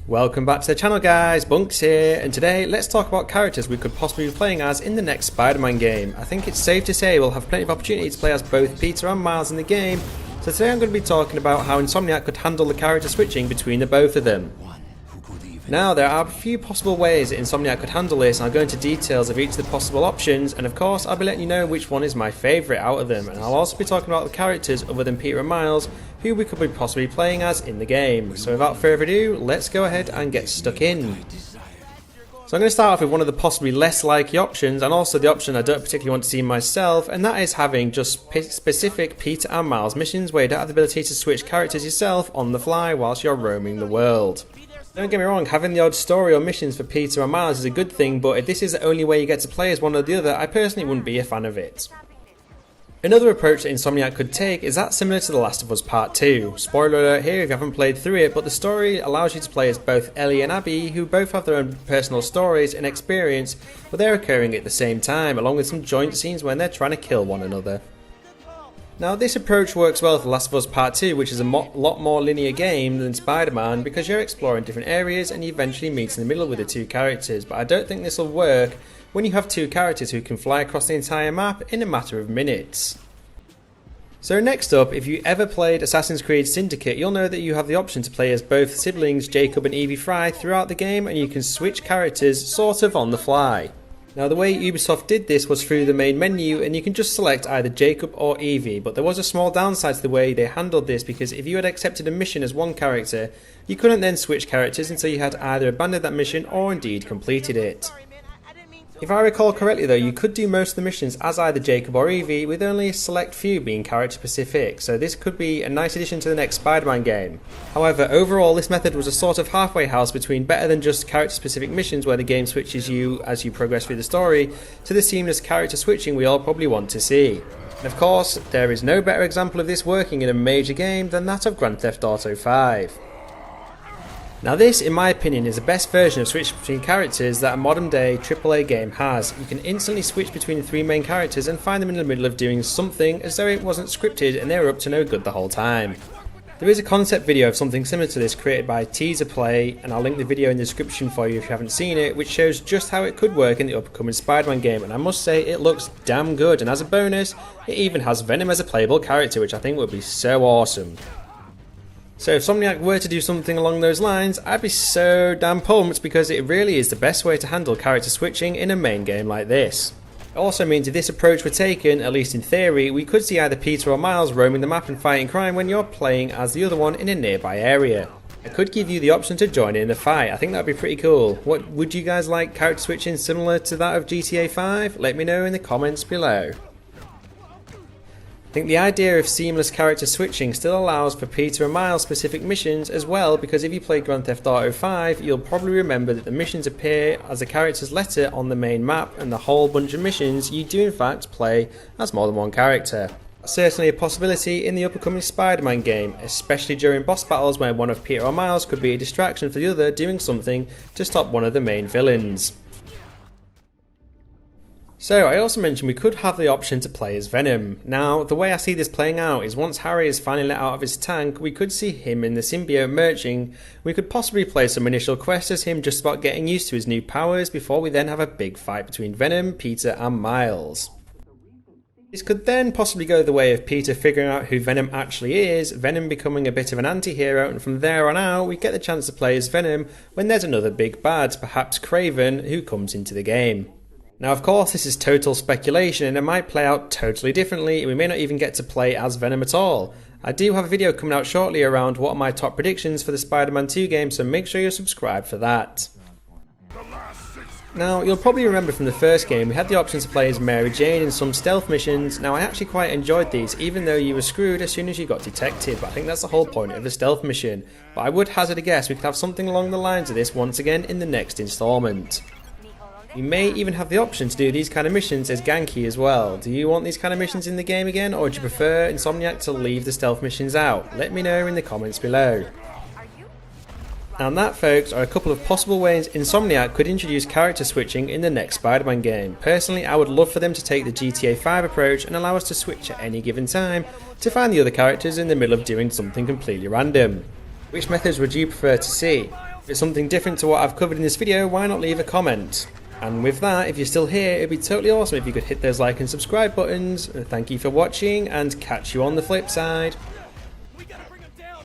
Welcome back to the channel guys, Bunks here, and today let's talk about characters we could possibly be playing as in the next Spider-Man game. I think it's safe to say we'll have plenty of opportunity to play as both Peter and Miles in the game, so today I'm going to be talking about how Insomniac could handle the character switching between the both of them. Now there are a few possible ways that Insomniac could handle this, and I'll go into details of each of the possible options, and of course I'll be letting you know which one is my favourite out of them, and I'll also be talking about the characters other than Peter and Miles who we could be possibly playing as in the game. So without further ado, let's go ahead and get stuck in. So I'm going to start off with one of the possibly less likely options, and also the option I don't particularly want to see myself, and that is having just specific Peter and Miles missions where you don't have the ability to switch characters yourself on the fly whilst you're roaming the world. Don't get me wrong, having the odd story or missions for Peter and Miles is a good thing, but if this is the only way you get to play as one or the other, I personally wouldn't be a fan of it. Another approach that Insomniac could take is that similar to The Last of Us Part 2. Spoiler alert here if you haven't played through it, but the story allows you to play as both Ellie and Abby, who both have their own personal stories and experience, but they're occurring at the same time, along with some joint scenes when they're trying to kill one another. Now this approach works well for The Last of Us Part 2, which is a lot more linear game than Spider-Man, because you're exploring different areas and you eventually meet in the middle with the two characters, but I don't think this will work when you have two characters who can fly across the entire map in a matter of minutes. So next up, if you ever played Assassin's Creed Syndicate, you'll know that you have the option to play as both siblings Jacob and Evie Fry throughout the game, and you can switch characters sort of on the fly. Now the way Ubisoft did this was through the main menu, and you can just select either Jacob or Evie, but there was a small downside to the way they handled this, because if you had accepted a mission as one character, you couldn't then switch characters until you had either abandoned that mission or indeed completed it. If I recall correctly though, you could do most of the missions as either Jacob or Evie, with only a select few being character specific, so this could be a nice addition to the next Spider-Man game. However, overall this method was a sort of halfway house between better than just character specific missions where the game switches you as you progress through the story, to the seamless character switching we all probably want to see. And of course, there is no better example of this working in a major game than that of Grand Theft Auto 5. Now this, in my opinion, is the best version of switch between characters that a modern day AAA game has. You can instantly switch between the three main characters and find them in the middle of doing something as though it wasn't scripted and they were up to no good the whole time. There is a concept video of something similar to this created by Teaser Play, and I'll link the video in the description for you if you haven't seen it, which shows just how it could work in the upcoming Spider-Man game, and I must say it looks damn good, and as a bonus, it even has Venom as a playable character, which I think would be so awesome. So if Insomniac were to do something along those lines, I'd be so damn pumped, because it really is the best way to handle character switching in a main game like this. It also means if this approach were taken, at least in theory, we could see either Peter or Miles roaming the map and fighting crime when you're playing as the other one in a nearby area. It could give you the option to join in the fight. I think that'd be pretty cool. What would you guys like character switching similar to that of GTA 5? Let me know in the comments below. I think the idea of seamless character switching still allows for Peter and Miles specific missions as well, because if you play Grand Theft Auto 5, you'll probably remember that the missions appear as a character's letter on the main map, and the whole bunch of missions you do in fact play as more than one character. Certainly a possibility in the upcoming Spider-Man game, especially during boss battles where one of Peter or Miles could be a distraction for the other doing something to stop one of the main villains. So I also mentioned we could have the option to play as Venom. Now the way I see this playing out is once Harry is finally let out of his tank, we could see him in the symbiote merging. We could possibly play some initial quests as him just about getting used to his new powers before we then have a big fight between Venom, Peter and Miles. This could then possibly go the way of Peter figuring out who Venom actually is, Venom becoming a bit of an anti-hero, and from there on out we get the chance to play as Venom when there's another big bad, perhaps Kraven, who comes into the game. Now of course this is total speculation and it might play out totally differently, and we may not even get to play as Venom at all. I do have a video coming out shortly around what are my top predictions for the Spider-Man 2 game, so make sure you're subscribed for that. Now you'll probably remember from the first game we had the option to play as Mary Jane in some stealth missions. Now I actually quite enjoyed these, even though you were screwed as soon as you got detected, but I think that's the whole point of a stealth mission. But I would hazard a guess we could have something along the lines of this once again in the next installment. You may even have the option to do these kind of missions as Ganke as well. Do you want these kind of missions in the game again, or do you prefer Insomniac to leave the stealth missions out? Let me know in the comments below. And that, folks, are a couple of possible ways Insomniac could introduce character switching in the next Spider-Man game. Personally, I would love for them to take the GTA 5 approach and allow us to switch at any given time to find the other characters in the middle of doing something completely random. Which methods would you prefer to see? If it's something different to what I've covered in this video, why not leave a comment? And with that, if you're still here, it'd be totally awesome if you could hit those like and subscribe buttons. Thank you for watching, and catch you on the flip side.